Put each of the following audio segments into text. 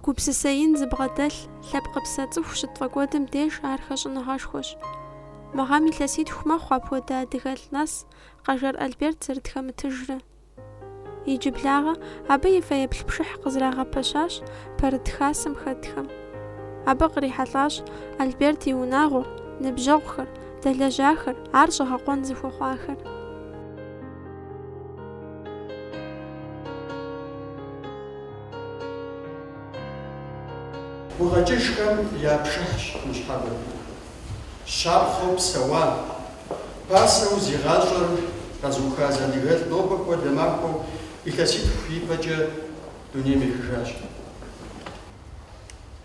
Гупсысеин зыбгъэдэлъ лъэпкъ псэ цӏыху щытфӏэкӏуэдым деж ар хэщӏыныгъэшхуэщ. Мыгъэм илъэситху мэхъу апхуэдэ адыгэлӏ нэс Къажэр Альберт зэрытхэмытыжрэ. Иджыблагъэ абы и фэеплъ-пшыхь къызэрагъэпэщащ пэрыт хасэм хэтхэм. Абы кърихьэлӏащ Альберт и унагъуэр, ныбжьэгъухэр, дэлэжьахэр, ар щӏэгъэкъуэн зыхуэхъуахэр. Гукъэкӏыжхэм япшыхьщ ныщхьэбэр. Щапхъэу псэуан, пасэу зигъащӏэр къэзыухаз адыгэлӏ нобэ хуэдэ махуэу илъэситху ипэкӏэ дунейм ехыжащ.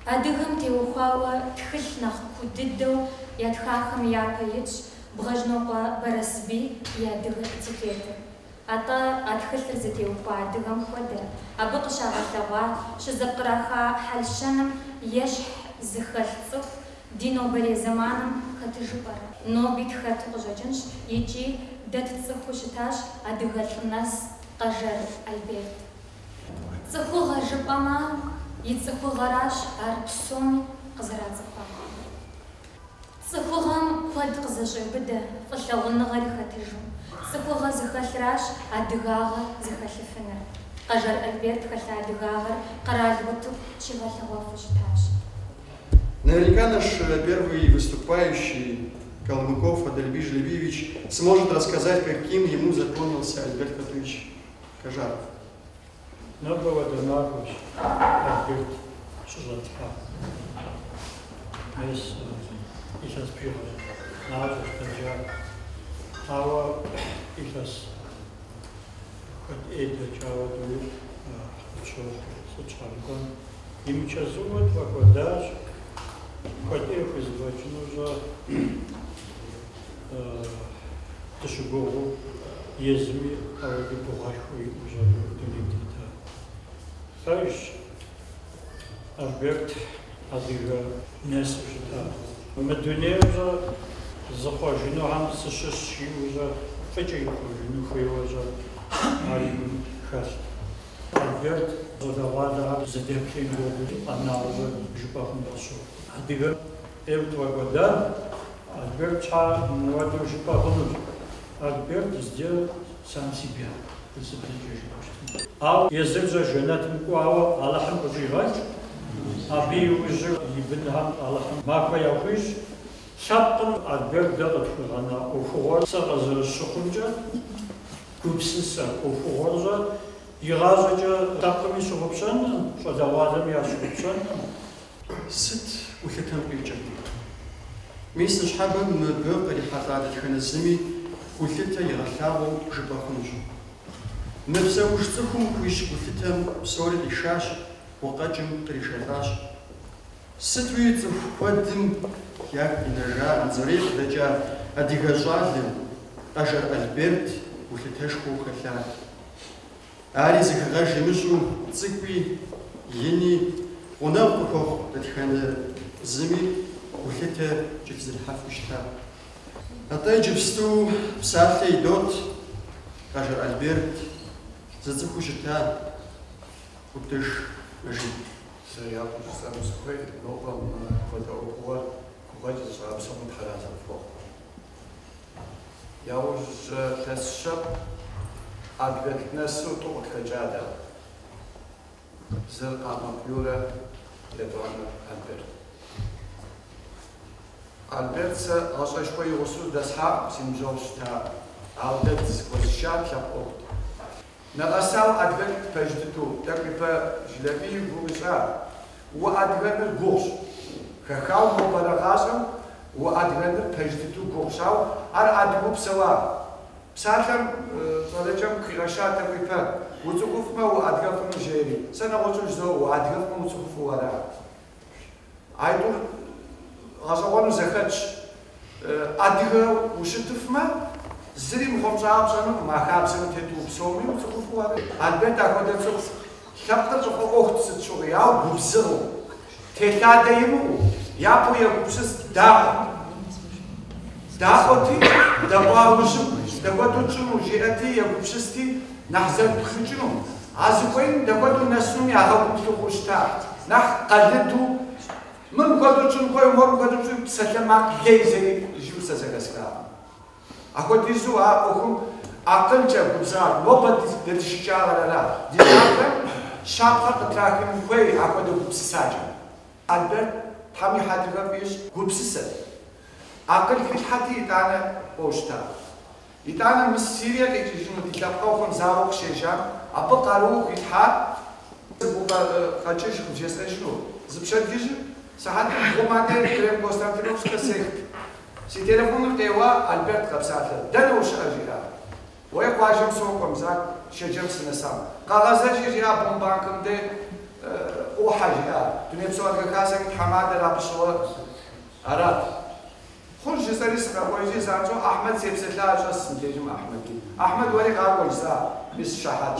Адыгэм теухуауэ тхылъ нэхъ ку дыдэу я тхахэм япэ итщ Бгъэжьнокъуэ Бэрэсбий и адыгэ этикетыр. АтӀэ а тхылъыр зытеухуа адыгэм хуэдэ абы къыщагъэлъэгъуа щызэпкърыха хьэлщэным ещхь зыхэлъ цӏыху ди нобэрей зэманым хэту жыпӏэрэ. Нобитӏ хэту къыщӏэкӏынщ икӏи дэт цӏыхуу щытащ адыгэлӏ нэс Къажэр Альберт. Цӏыхугъэ жыпӏэмэ и цӏыхугъэращ ар псоми къызэрацӏыхуар. Цӏыхугъэм куэд къызэщӏеубыдэ фӏылъэгъуныгъэри хэтыжу. Цӏыхугъэ зыхэлъращ адыгагъэ зыхэлъыфыныр. Къажэр Альберт хэлъ адыгагъэр къэрал утыку щигъэлъэгъуэфу щытащ. Наверняка наш первый выступающий, Калмыков Адальбиш Левиевич, сможет рассказать, каким ему запомнился Альберт Петрович Кажаров. Альберт Шузатха. Сейчас приехал на Ажар. Ава сейчас хоть это чего дует, что сочаркон. Им сейчас зовут вакодаш, хоть их извлечь нужно ташугору езми, а вот и погашку и уже дулитита. Знаешь, Альберт адыга несущата. Мы дунея уже захожу, но он сошедший уже фечей хожу, ну хуево уже алим хаст. Альберт задавала задержки годы, она уже жупахом дошел. Адыга этого года Альберт ча молодой жупахом. Альберт сделал сам себя. А язык же женатым куава Аллахом поживать, а би уже ибнхам Аллахом мака яхуиш. Шапкан Альберт дадут на уфугор сразу шухунджа, купсиса уфугоржа, и разжа тапками шухупшан, что давадами я шухупшан. Сыт улъытэм къикӏырти. Мис ныщхьэбэм мыбы кърихьэлӏа дэтхэнэ улъытэ игъэлъагъуэу жыпӏэ хъунущ. Мы псэуш цӏыхум хуищ улъытэм псори къишащ, укъэкӏым къришэлӏащ. Сытуи цӏыху куэдым ягу къинэжа Анзорей къыдэкӏа адыгэ щӏалэм Къажэр Альберт улъытэшхуэу хэлъат. Ари зыхэгъэж имыщӏу цӏыкӏуи ини гъунэгъу къыхуэхъу дэтхэнэ зыми улъытэ кӏэлъызэрыхьэфу щытат. АтӀэ иджыпсту псалъэ идот Къажэр Альберт зыцӏыхуу щыта ӏутӏыж мэжын. Япыщ сэмысхуей нобэм хуэдэӏуэхууэ гугъэкӏ зыщӏапсэу тхьэразэм фохъу. Яужь лъэсщэ адыгэлӏ нэсу тӏу къытхэкӏадэ. Зыр къамэпюрэ Левон Альберт. Альберт гъэщӏэшхуэ игъусэу дэсхьаӏ си ныбжьэгъу щыта, ауэ дэ зыхуэсщат лъэпкъыгът. Нэгъэсауэ адыгэлӏ пэж дыдэу, тӏэкӏу ипэ Жлэбий гу къищӏа, уэ адыгэлӏыр гугъущ. Хэхауэ мобэрэгъащӏэм уэ адыгэлӏыр пэж дыдэу гугъущ, ауэ ар адыгэу псэуа. Псалъэм щӏалэкӏэм къигъэща тӏэкӏу ипэ, уцӏыхуфмэ уэ адыгэ хъуну жери. Сэ нэгъуэщӏу жызоӏэ, уэ адыгэ хъумэ уцӏыхуфу ара. Айтӏур гъэщӏэгъуэну зэхэтщ. Адыгэ ущытыфмэ, зыри мыхъуэмщӏагъ а хабзэм тету псоми уцӏыхуфу ара. Альберт ахуэдэ цӏыху лъэпкъыр щӏыфӏэ ӏуэхут сыт щыгъуи, ауэ губзыгъэу, телъадэ имыӏэу, япэу егупсыс даӏуэ. Даӏуэти, дэкъуаужьым, дэкӏуэду тщӏыну жиӏэти, егупсысти, нэхъ зэрыпхыкӏыну, а зыхуейм дэкӏуэду нэсынум ягъэгуплъыхъуэу щыта. نح قلدو من قدر شنو كوي مر قدر شنو سلمك ليزي جو سزغسكا أكو ديزو أكو أقل جاب بزار وبد دشجار لا ديزاك شابك تراكم كوي أكو دو بساجا ألبرت تامي حدك فيش غبسسة أقل في حدي أنا أوشتا إتانا مسيريا كيجيشنو ديتلقاو زاروك شيجان أبا قالو كيتحا بوكا خاتشيش كجيسنا شنو زبشات ديجي ساعات بوماتين كريم كونستانتينوفسكا سيكت سي تليفون تيوا ألبرت قبساتل دانا وش أجيرا ويقوا جم سوكم زاك شجم سنسام قاغازا جيجيا بومبانكم دي او حاجة دنيا بسوات كاسك حماد رابشوا أراد خرج جسري سكابويجي زانجو أحمد سيبسلا جس متجم أحمد وري قاول زا بس شحات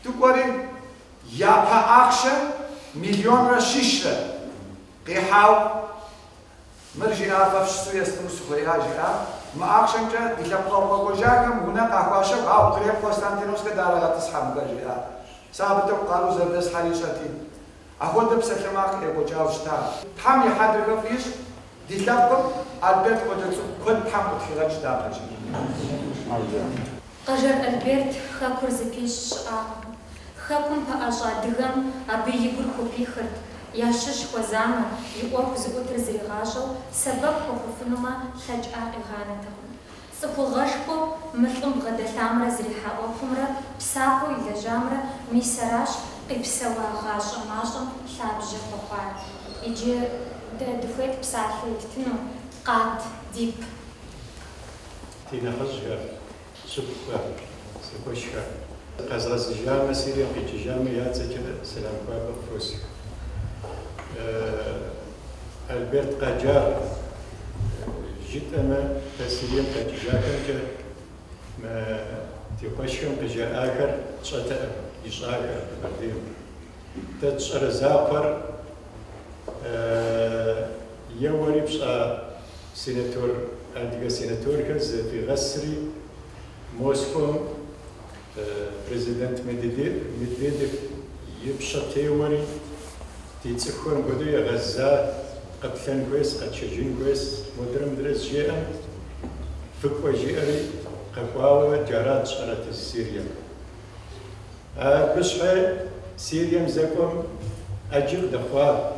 تقولي يا بأخشة مليون رشيشة قيحاو مرجع ففش سوية سوية جاء ما أخشن جا إذا بقوا جاكم هناك أخواشك أو قريب قسطنطينوس كدارة تصحى مجرا سابتو قالوا زردس حريشتي أخذ بسكماك إبو جاوشتا تامي حدرك فيش ديتلابكم ألبرت قدرتو كل تام تخرج دابجي قجر ألبرت خاكر زكيش خاكم بأجادهم أبي يقول خوبي خرد ياشش وزاما يقوم زوتر زريغاجو سبب وخفنما شجع إغانتهم سبو غشبو مثلهم غدا ثامرة زريحة وفمرة بساقو إلى جامرة ميسراش قبسوا غاشا ماشا شابجة بخوار يجي دفوت بساحل تنو قاد ديب تينا خزجر سبقا سبوشكا قزرز جامة سيريا قيت جامة ياتسجل سلام بابا فوسي ألبرت قاجار جيت أنا تسليم كتجاكر ما تيقشهم كجا آخر تشتا يش آخر برديم تشر زاقر يوري بشا سيناتور عندك سيناتور كز في غسري موسكو بريزيدنت ميدفيديف يبشا تيوري تيتسخون بدو يغزا قتلن كويس قتشجين كويس مدرم درس جيئا فكوا جيئري قفاوة جارات شارة السيريا بشحي سيريا مزاكم أجيق دخوا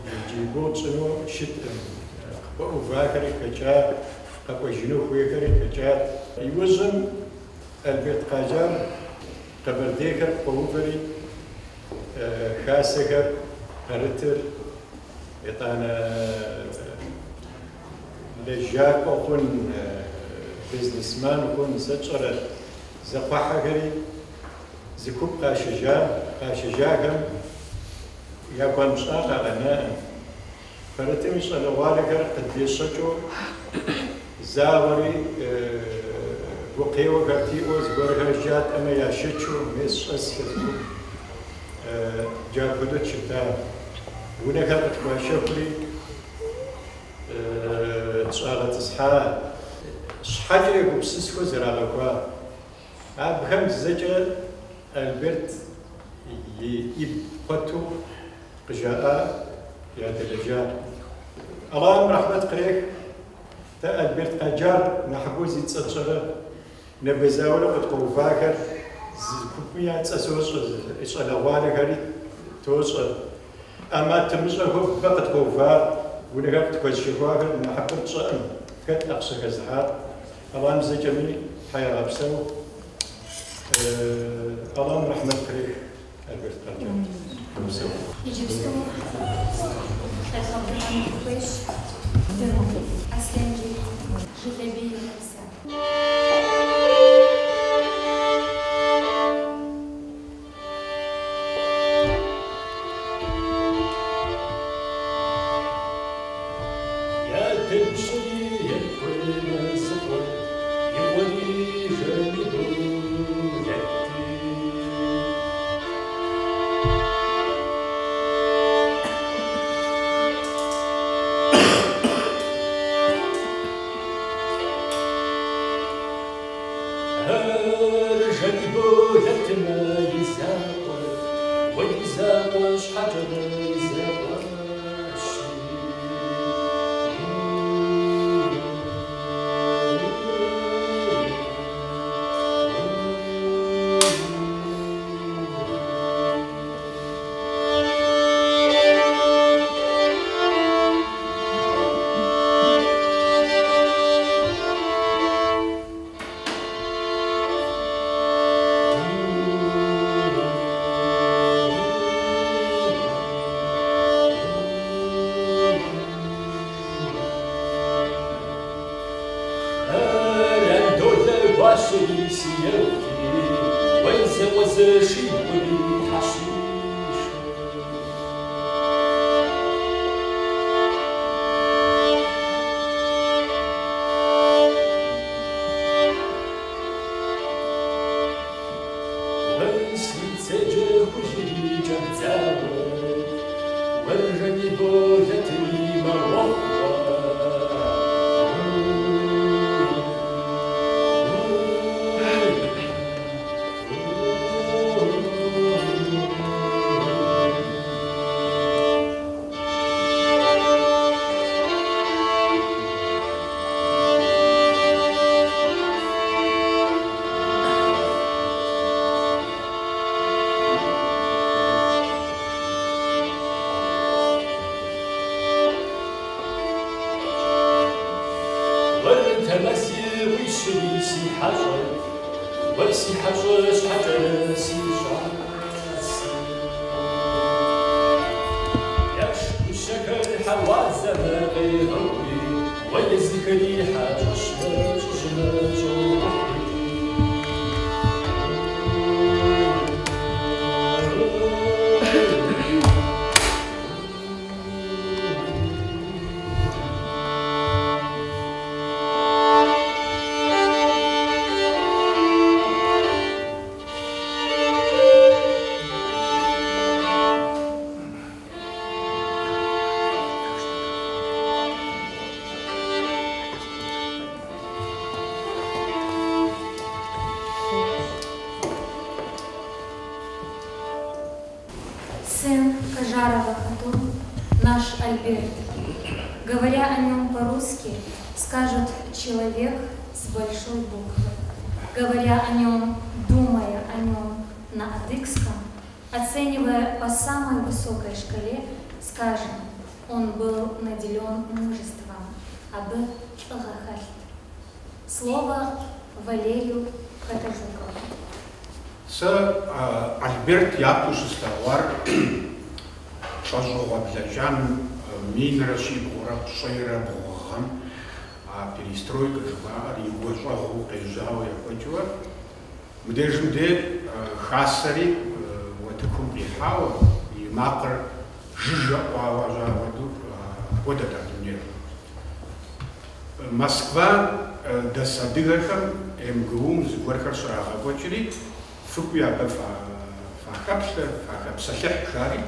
يجيبون شنو شت قفاو فاكري كجا قفوا جنو خويكري كجا يوزن البيت قاجار قبل ديكر قوفري خاسكر هرتر يطانا لجاك وكون بيزنس مان وكون سجرة زقاحة كري زكوب قاشجاكم يكون مشاقة غناء فرتم مش على والكر قد يشجو زاوري وقيوة قرتيوز برهجات أما يشجو مش أسكتكم جاب بدو شتا ونكرت كواشوكلي تشغل تصحى شحاجة يقبسسكو زراغكوا أبهم زجر البرت يبقتو قجاء يا دلجا الله رحمة قريك تا البرت أجار نحبوز يتصدر نبزاولو قد قوفاكر كوبيات أسوس إيش على والك هري توصل أما تمزح هو فقط كوفار ونقدر تكوز شفاكر نحبط صائم كت أقصى كزحات الله مزجمني حياة غبسو الله رحمة قريك البرت قرجان غبسو يجبستو الخبران كويش درو أسلنجي جلبي غبسا جنبو يتما يزاقر ويزاقر Сын Кажарова Хатун, наш Альберт. Говоря о нем по-русски, скажут «человек» с большой буквы. Говоря о нем, думая о нем на адыгском, оценивая по самой высокой шкале, скажем, он был наделен мужеством, абы тлахахальт. Слово Валерию Катажукову. Альберт Япушистовар, Шажова Блажан, Минраши Бура, Шейра Бугам, перестройка жила, его шагу приезжал я почва. Где же где хасари, вот таком прихал, и макар жижа паважа воду, вот это мир. Москва до Садыгахам, МГУ, с Горхаршаха почери. Фукуя факапста, факапсахех шари,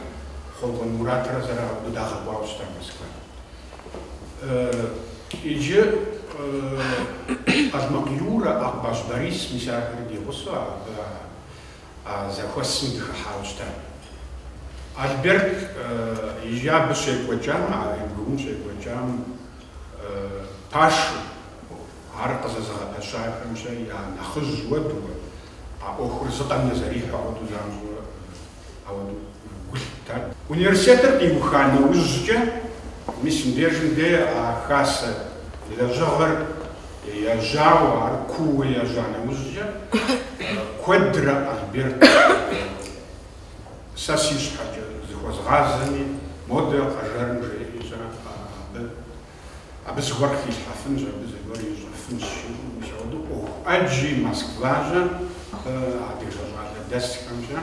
холгон муратра зара удага бауста Москва. Иже азмакюра акбаш Борис мисар дигуса захвасим дхауста. Альберт ижа бшеквачам, МГУ шеквачам паш арқаза загапашахамша я нахзуаду. Охризатан Назариха, университет Иухана Узжа, Мисимдежин де Ахаса, Лажагар, Яжау, Арку, Яжана Узжа, Квадра Альберт, Сасиш Хаджа, Захвазгазани, Модел Хажарн Жейжа, Абезгорхи Хафенжа, Безгори Хафенж, Аджи Москважа, دست کمشه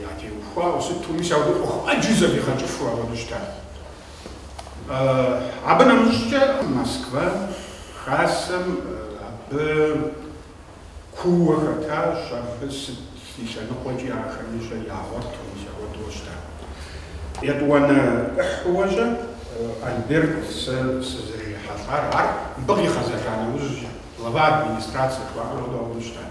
یاتی وفا وسط تومی سعودی عجیزه بیخواد فوا ودشتن عبنا مشجع مسکو خاصم ب کوه خطاش بس نشان خوجی آخر نشان یاورد تومی سعود دشتن یادوان حوجه البرد سزری حضار بقی خزانه وزج لبا ادمنسترация خواهد داشتن.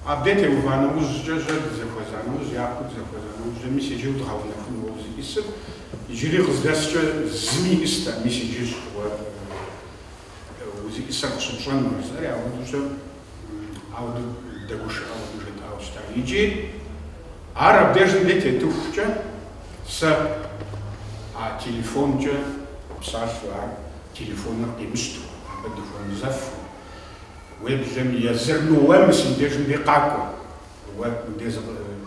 Абдете Иванович же захвазанович, Якут захвазанович, же месяджил дхавнафун возикисов, и жили раздастся змеиста месяджиш возикисах сумшлан марзари, а вот уже ауду дагуш ауду же тауста. Иджи араб дежн дете туфча с телефон же псашва телефонах демсту, а телефон зафу. ويبزم يزرن وامس ندير بقاكو وندير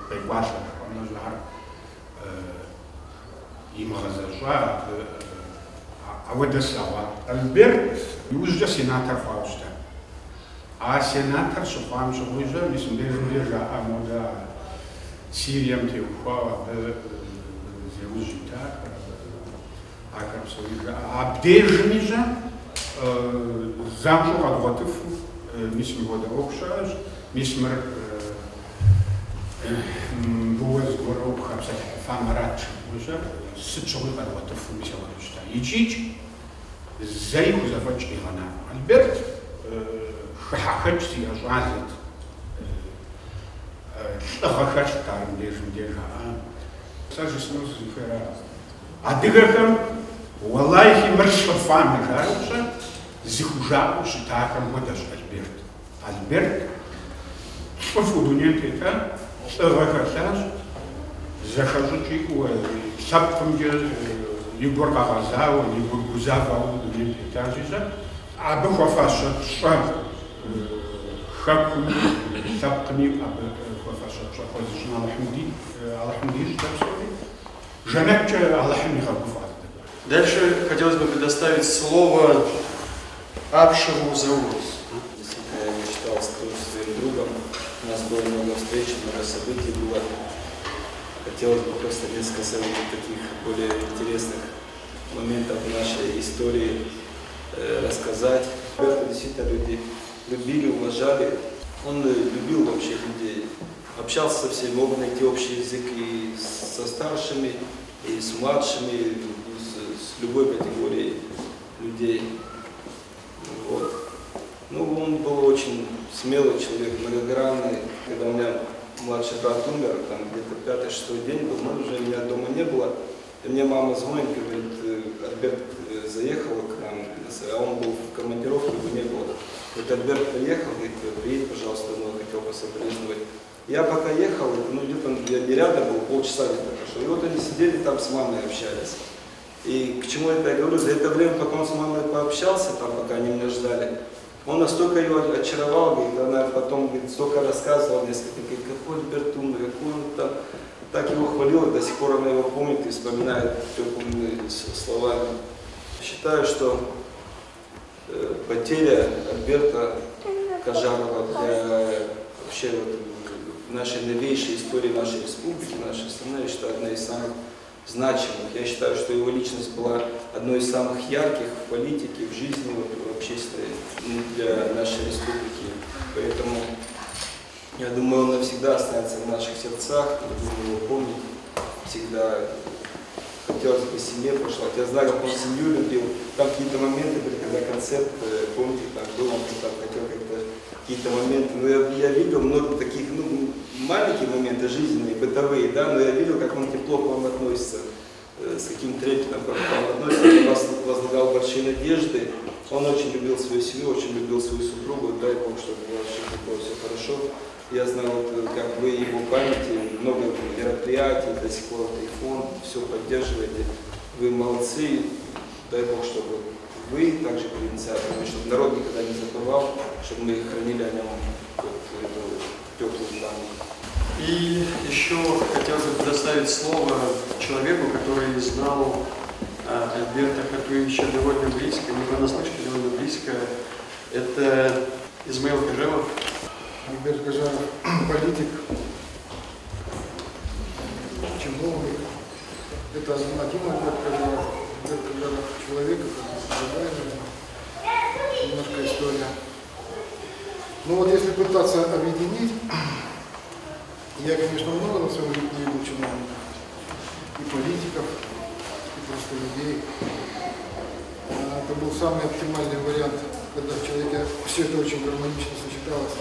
بيقاشا وانا زهر يمغزر شوار عود السوا البرد يوجد سيناتر فاوستا سيناتر سوفام شغويجا مش ندير جا مودا سيريا متيوفا زيوجتا اكرم سويجا عبديجنيجا زامجو قدغتف ميسم вода общаж, мисмер буаз горох хабсат фамарач, уже сычой подвотов мисела душта. Ичич зайку зафачки гана. Альберт хахач си ажазет. Хахач тарм дежм дежа. Сажеснус зифера. Адыгахам валайхи мршфа фами жаруша. Зихужаку шитакам водаш Альберт. Альберт фудунентета ракашаш захажучи сапкамге Егор Кагазау, Егор Гузавау дунентета жижа абы хвафаша ша хакуми сапками абы хвафаша ша хвазишна Аллахмди штабсоли жанакча Аллахми хакуфа. Дальше хотелось бы предоставить слово Абшеву Заурус. Я мечтал с своим другом. У нас было много встреч, много событий было. Хотелось бы просто несколько таких более интересных моментов в нашей истории рассказать. Альберта действительно люди любили, уважали. Он любил вообще людей. Общался со всеми, мог найти общий язык и со старшими, и с младшими, с любой категорией людей. Вот. Ну, он был очень смелый человек, многогранный. Когда у меня младший брат умер, там где-то 5-6 день был, но уже меня дома не было. И мне мама звонит, говорит, Альберт заехал к нам, а он был в командировке, его не было. Вот Альберт приехал, говорит, приедь, пожалуйста, но хотел бы соболезновать. Я пока ехал, ну где-то я не рядом был, полчаса где-то прошел. И вот они сидели там с мамой общались. И к чему это я говорю? За это время, пока он с мамой пообщался, там, пока они меня ждали, он настолько ее очаровал, говорит, она потом говорит, столько рассказывала, несколько, говорит, какой Альберт умный, какой он там, так его хвалила, до сих пор она его помнит и вспоминает теплыми словами. Считаю, что потеря Альберта Кажарова для вообще вот, нашей новейшей истории нашей республики, нашей страны, я считаю, одна из самых значимых. Я считаю, что его личность была одной из самых ярких в политике, в жизни, в общественной для нашей республики. Поэтому, я думаю, он навсегда останется в наших сердцах, мы будем его помнить всегда. Хотелось бы семье прошло. Я знаю, как он семью любил. Там какие-то моменты были, когда концерт, помните, там был, он там хотел как-то какие-то моменты. Но я видел много таких, ну, маленькие моменты жизненные, бытовые, да, но я видел, как он тепло к вам относится, с каким трепетом к вам относится, он возлагал большие надежды. Он очень любил свою семью, очень любил свою супругу. Дай Бог, чтобы у вас было все хорошо. Я знаю, вот, как вы его памяти, много мероприятий, до сих пор и фонд, все поддерживаете. Вы молодцы. Дай Бог, чтобы вы также были инициаторами, чтобы народ никогда не забывал, чтобы мы хранили о нем вот, эту теплую память. И еще хотелось бы предоставить слово человеку, который знал Альберта Хатуевича довольно близко, не понаслышке, довольно близко. Это Измаил Кажаров. Альберт Кажаров, политик, чиновник. Это один Альберт Кажаров. Альберт Кажаров человек, немножко история. Ну вот если пытаться объединить, я, конечно, много на своем жизни видел чиновников, и политиков, и просто людей. Это был самый оптимальный вариант, когда в человеке все это очень гармонично сочеталось.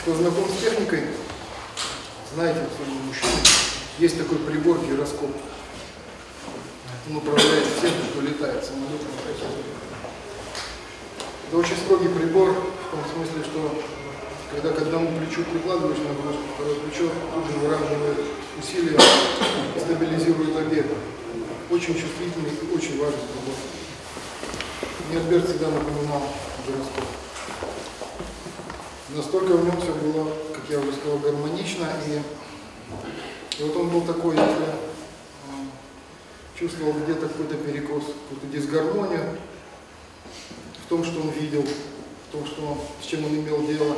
Кто знаком с техникой, знаете, мужчины, есть такой прибор гироскоп. Он управляет всем, кто летает самолетом. Это очень строгий прибор, в том смысле, что когда к одному плечу прикладываешь нагрузку, второе плечо тут же выравнивает усилия, стабилизирует объект. Очень чувствительный и очень важный прибор. Мне Альберт всегда напоминал гироскоп. Настолько в нем все было, как я уже сказал, гармонично. И вот он был такой, если чувствовал где-то какой-то перекос, какую-то дисгармонию в том, что он видел, в том, с чем он имел дело.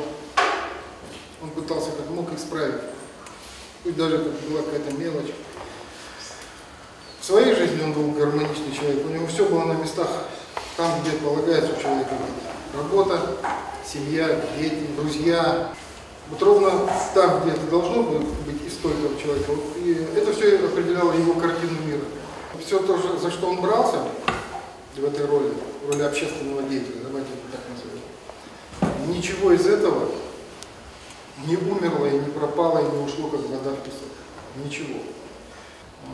Он пытался как мог исправить. Пусть даже это была какая-то мелочь. В своей жизни он был гармоничный человек. У него все было на местах, там, где полагается у человека. Работа, семья, дети, друзья. Вот ровно там, где это должно быть и столько у человека. И это все определяло его картину мира. Все то, за что он брался в этой роли общественного деятеля, давайте это так назовем, ничего из этого не умерло и не пропало, и не ушло, как вода в песок. Ничего.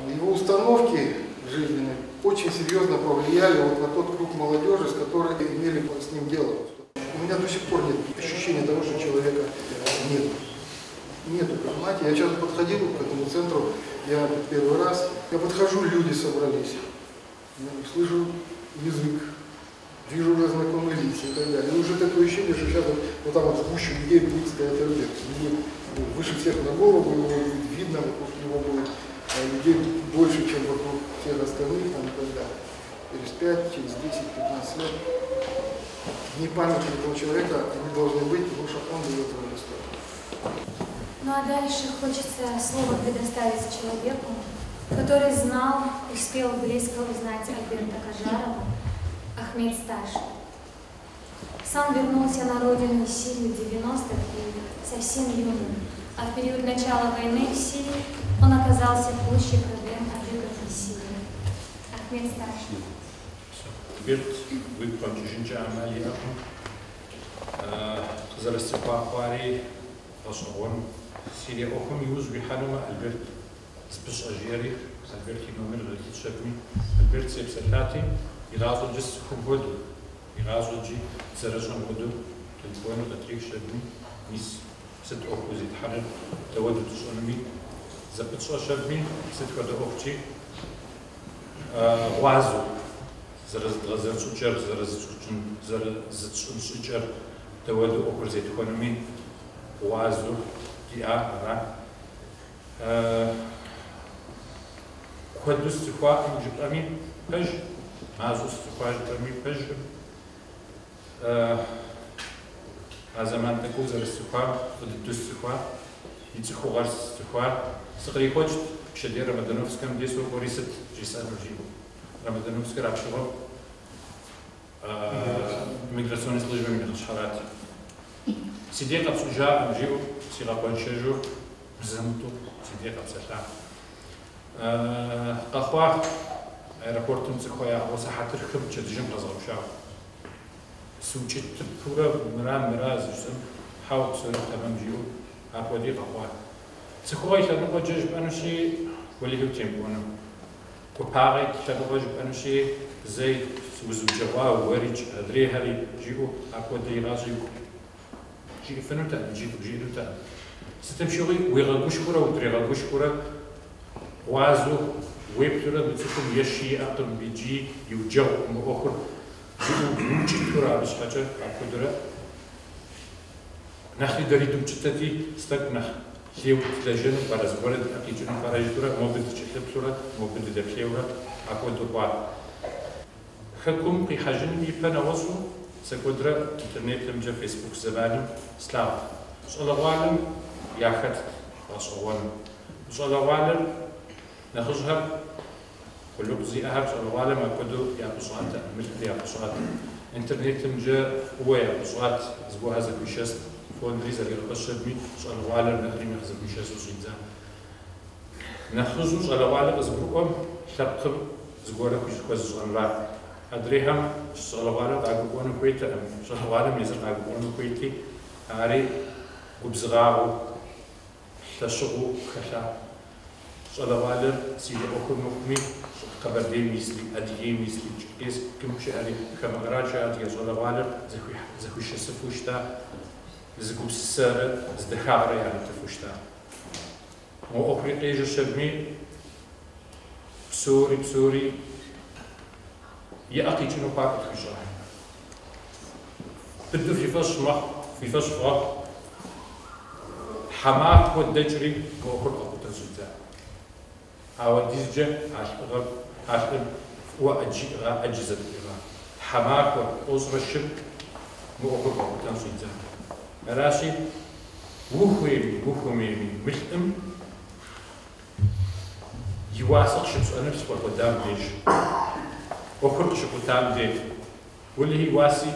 Его установки жизненные очень серьезно повлияли вот на тот круг молодежи, с которой имели с ним дело. У меня до сих пор нет ощущения того, что человека нет. Нету, понимаете? Я сейчас подходил к этому центру, я первый раз, я подхожу, люди собрались, я слышу язык, вижу уже знакомые лица и так далее. И уже такое ощущение, что сейчас вот там вот в гуще людей будет стоять Альберт. Выше всех на голову, его будет видно, вокруг него будет людей больше, чем вокруг всех остальных там, и так далее. Через 5, через 10-15 лет. Дни памяти этого человека они должны быть, потому что он дает этого достоин. Ну а дальше хочется слово предоставить человеку, который знал и успел близко узнать Альберта Кажарова, Ахмед Старший. Сам вернулся на родину из Сирии в 90-х и совсем юным, а в период начала войны в Сирии он оказался в гуще проблем аджиков из Сирии. Ахмед Старший. Альберт, вы кончишь амалия, зарастепахвари, он Сирия охом юз биханума Альберт спеш ажери, Альберт номер летит шепми, Альберт сепсатати, и разу джис хубоду, и разу джи заражен воду, телефону татрих шепми, мис сет охузит ханер, таводу тушонами, запечо шепми, сет хода охчи, вазу, заразучер, заразучер, таводу охузит ханами, вазу. Кодус тихва инжипами пеж, азус тихва инжипами пеж, азаман такой зарастихва, кодус тихва, и тихуарс тихва. Сахари хочет, шеде Рамадановском десу борисет джисан руживу. Рамадановский рабшего миграционной службы Михашхарати. Сидеть обсуждать руживу. Сила кончежу, замуту, сидеть абсолютно. Ахва, аэропортом цехоя, осахатыр хм, чаджим разрушал. Сучит пура мира, зачем хау псорик тамам жил, ахвади ахва. Цехоя шану кончеж бануши, валиху темпону. Купарик шану кончеж бануши, зей сузучава, варич, дрехали жил, ахвади разжил. جي فنوتا جي دوتا ستمشي ويغلبوش كورة وتريغلبوش كورة وازو ويبتورا بتسكم يشي أقرب بيجي يوجو مؤخر جيو نمشي تورا بس حاجة أقدر نخلي دري دم تتاتي ستك نخ ليو تلاجن برز ورد أكيد جن براج تورا مو بدي تشتغل تورا مو بدي دبليورا أقدر بعد خكم قي حاجن يبنا وصو سكودرا انترنت لمجا فيسبوك زبانم سلام صلوالم ياخد صوان صلوالم نخرجها كله زي أهل صلوالم أكدو يا بصوات مثل يا بصوات انترنت لمجا هو يا بصوات زبو هذا كويشس فون ريزا يرقص بمي صلوالم نخرج هذا كويشس وزيدا نخرجوا صلوالم زبوكم تبقم زبورا كويش صلوالم أدريهم صلوالم عقبون كويتا صلوالم يزرق عقبون كويتي عاري губзгъагъу, лъэщыгъу хэлъа щӏалэгъуалэр си жыӏуэхур мыхъуми, къэбэрдейм ислъи, адыгейм ислъи, кӏыпӏейскӏым щыӏэри хэмыӏэращ адыгэ щӏалэгъуалэр зэхуишэсыфу щыта, зыгупсысэрэ, здэхагъэрэ яритыфу щыта. Мо ӏуэхури къежьэ щыгъми, псори иӏэ къикӏыну хъуа къытхуищӏа. Быдэу фи фӏэщ мэхъу, фи фӏэщ фӏэхъу, хьэмахуэ дэкӏри мы ӏуэхур къэкъутэн щӏидза. Ауэдизкӏэ алӏыр фӏыуэ ӏэджи зэдӏуӏыгъа. Хьэмахуэ ӏущӏрэ шыр мы ӏуэхур къэкъутэн щӏидза. Аращи, ухуейми, мылӏым и уасэ къыщыпщӏэныр сыхуэкӏуэдам деж. Ӏуэхур къыщыкъутам деж. Уэлэхьи уаси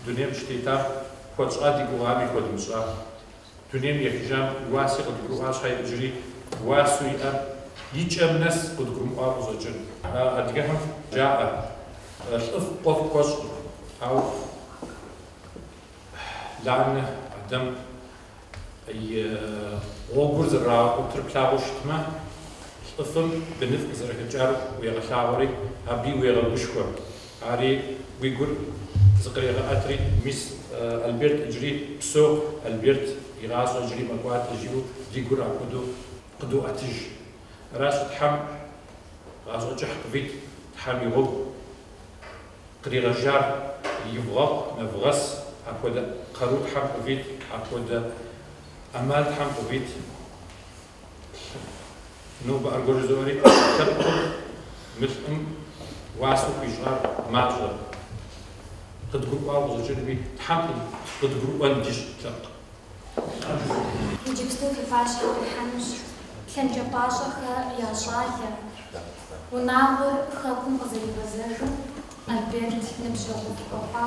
дунейм щытетам хуэтщӏа ди гугъами хуэдмыщӏа. Дунейм ехыжам уаси къыдгурыӏуа щхьа иӏэжри, уасу иӏэр икӏэм нэс къыдгурымыӏуа къыщӏэкӏын. Адыгэхэм жаӏэ лӏыф ӏуэху хуэщӏ, ауэ ланэ адэм гъуэгур зэрагъуэтыр плъагъуу щытмэ, лӏыфым быныф къызэрыхэкӏар уегъэлъагъуэри, аби уегъэгушхуэ. Ари уи гур зыкърегъэӏэтри, мис Альберт иджыри псо, Альберт игъащӏэ иджыри мэкӏуатэ жиӏэу ди гур апхуэдэу къыдоӏэтыж. Аращи Тхьэм гъащӏэкӏыхь къывит, Тхьэм и гъуэгу къригъэжар и вгъэгъу, нэвгъэс, апхуэдэ къару Тхьэм къывит, апхуэдэ ӏэмал Тхьэм къывит. Нобэ аргуэру зыӏуэри лъэпкъым, мылӏым уасэу хуищӏар мащӏэ. Къыдгурыӏуауэ къыщӏэкӏынуи Тхьэм къыдгурыӏуэн дищ лъэпкъ. Иджыпсту фи фащэ къихьэнущ лъэнкӏэ пӏащӏэхэр я щӏалэ. Унагъуэр хэкум къызэригъэзэжу, Альберт ныбжьэгъу хъуа,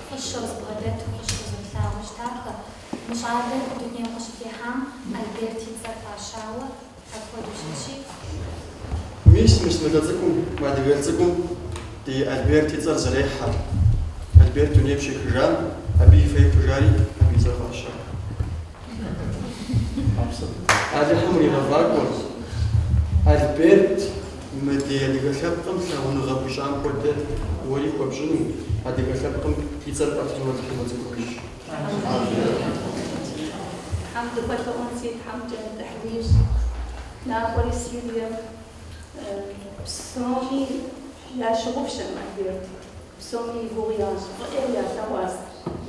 фӏыщэу збгъэдэту, фӏыщэу зэплъагъуу щытахэр. Мы щӏалэр дунейм къыщытехьам Альберт и цӏэр фащауэ, апхуэдэу щытщи. Мис мыдэ цӏыкӏум, адыгэ цӏыкӏум ди Альберт и цӏэр зэрехьэ. Альберт дунейм щехыжам, абы и фей пыжари, абы и цӏэр фаща. Адыгэхэм уригъэфӏакӏуэ, Альберт мы ди адыгэ лъэпкъым лъагъуныгъэ гущӏам хуэдэ уэри хуэпщӏыну, адыгэ лъэпкъым и цӏэр пӏэрытыну зэхуэмыцӏыкӏуж. الحمد لله ونسيت حمد التحريش ناقل سيديا بسومي لا شغوف شمع ديرت بسومي بوغياج وإلا ثواس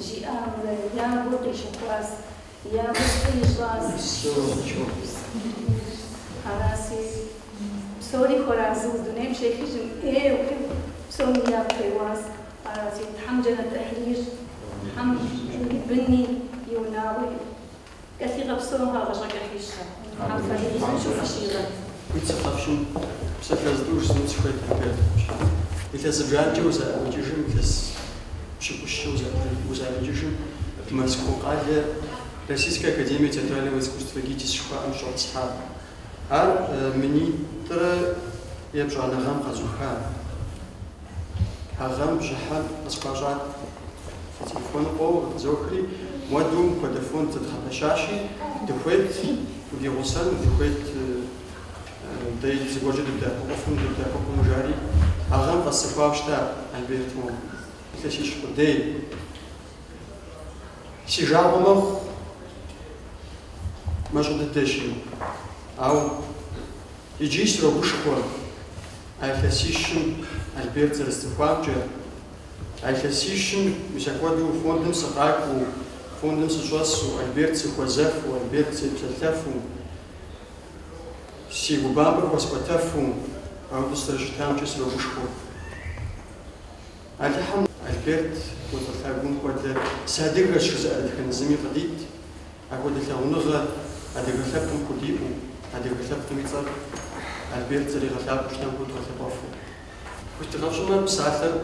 جي آمر يا بوقي شقواس يا بوقي جواس خلاصي بسوري خرازو دونيم شيخيجم إيه وكيف بسومي يا بقيواس خلاصي تحمجنا التحريش حمد بني يوناوي كثيرة بسوها غشاك حيشها عارفة نشوف شيئا ويتسقفشم بسفاز دوش زمت شوية حكاية إذا زبجان جوزا وجيجم إذا شكوش جوزا وجيجم تمسكو قادة Российская академия театрального искусства ГИТИС шхуаӏэм щӏэцхьа. Ар минитӏрэ ебжӏанэгъэм къэзуха. Хьэгъэм бжьыхьэм къысхуащӏат телефон къоу зохри модум телефон зэдгъэпэщащи дыхуейт удигъусэн дыхуейт дэй зыгуэркӏэ дыдэӏуэфым дыдэӏуэфым жари хьэгъэм къэсцӏыхуауэ щыта Альберт мо илъэсищ къудей си жагъуэ мэхъу мэщӏэ дыдэщи ауэ иджы срогушхуэ а илъэсищым Альберт зэрысцӏыхуамкӏэ а илъэсищым мис апхуэдэу фондым сыкъакӏуэу фондым сыщӏэсу Альберт сыхуэзэфу Альберт сеплъэтэфу си губампӏэр хуэскӏуэтэфу ауэ срыщытамкӏэ срогушхуэ. Алыхьым Альберт уэзэлъагум хуэдэ садыгэщ жызыӏэрытхэн зыми къыдит апхуэдэ лъагъуныгъэ адыгэ лъэпкъым худиӏэу адыгэ лъэпкъым и цӏэр Альберт зэригъэлъагъуу щытам хуэдэу къэлъэпӏэфу. Хущтыгъэпщӏэмэ псалъэр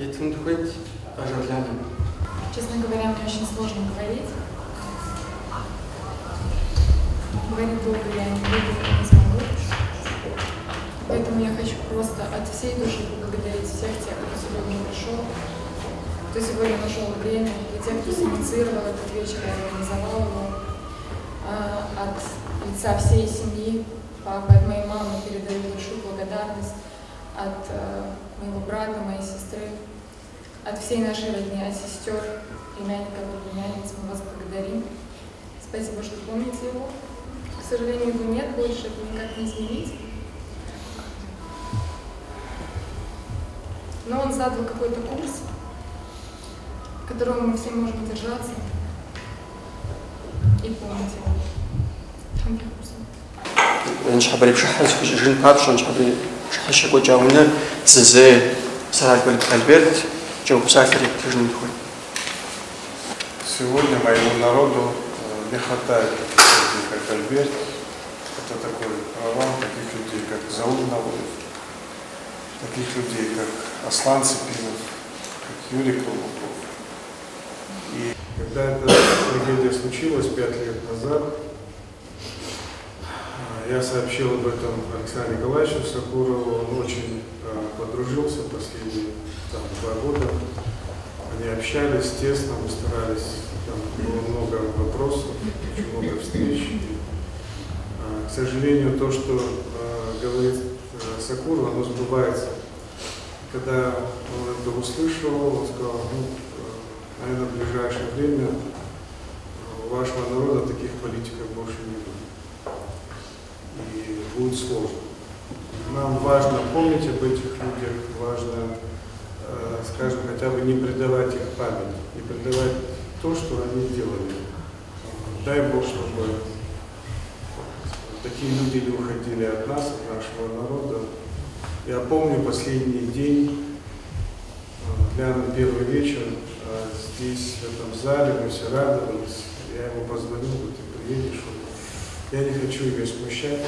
етын дыхуейт къэжэлалым. Честно говоря, мне очень сложно говорить. Говорить долго я не буду, не смогу. Поэтому я хочу просто от всей души поблагодарить всех тех, кто сегодня пришел. кто сегодня нашел время, для тех, кто инициировал этот вечер и организовал его. От лица всей семьи, папы, от моей мамы передаю большую благодарность, от моего брата, моей сестры, от всей нашей родни, от сестер, племянников и племянниц. Мы вас благодарим. Спасибо, что помните его. К сожалению, его нет больше, это никак не изменить. Но он задал какой-то курс, которого мы все можем держаться и помнить его. نشحبري بشحة جن بابش نشحبري بشحة شكو جاونا زي سرعة Альберт جو بسافر تجن خوي. Сегодня моему народу не хватает людей, как Альберт. Это такой пророк, таких людей, как Заур Наводов, таких людей, как Аслан Цепинов, как Юрий Колмаков. И когда эта трагедия случилась 5 лет назад, я сообщил об этом Александру Николаевичу Сокурову. Он очень подружился последние 2 года. Они общались тесно, мы старались, там было много вопросов, очень много встреч. К сожалению, то, что говорит Сокуров, оно сбывается. Когда он это услышал, он сказал, наверное, в ближайшее время у вашего народа таких политиков больше не будет. И будет сложно. Нам важно помнить об этих людях, важно, скажем, хотя бы не предавать их память, не предавать то, что они делали. Дай Бог, чтобы такие люди не уходили от нас, от нашего народа. Я помню последний день, глянул первый вечер, здесь, в этом зале, мы все радовались. Я ему позвонил, говорю, ты приедешь, я не хочу ее смущать,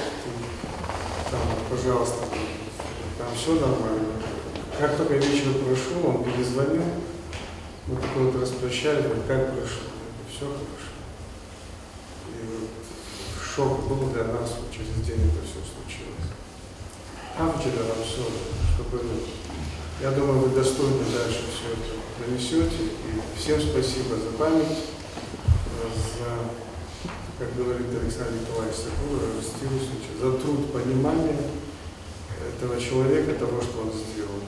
там, пожалуйста, там все нормально. Как только вечер прошел, он перезвонил, мы такой вот распрощались, говорит, как прошло? Все хорошо. И вот шок был для нас, через день это все случилось. Там вчера все, чтобы, я думаю, вы достойно дальше все это донесете. И всем спасибо за память, за, как говорит Александр Николаевич Сокуров, за труд понимания этого человека, того, что он сделал.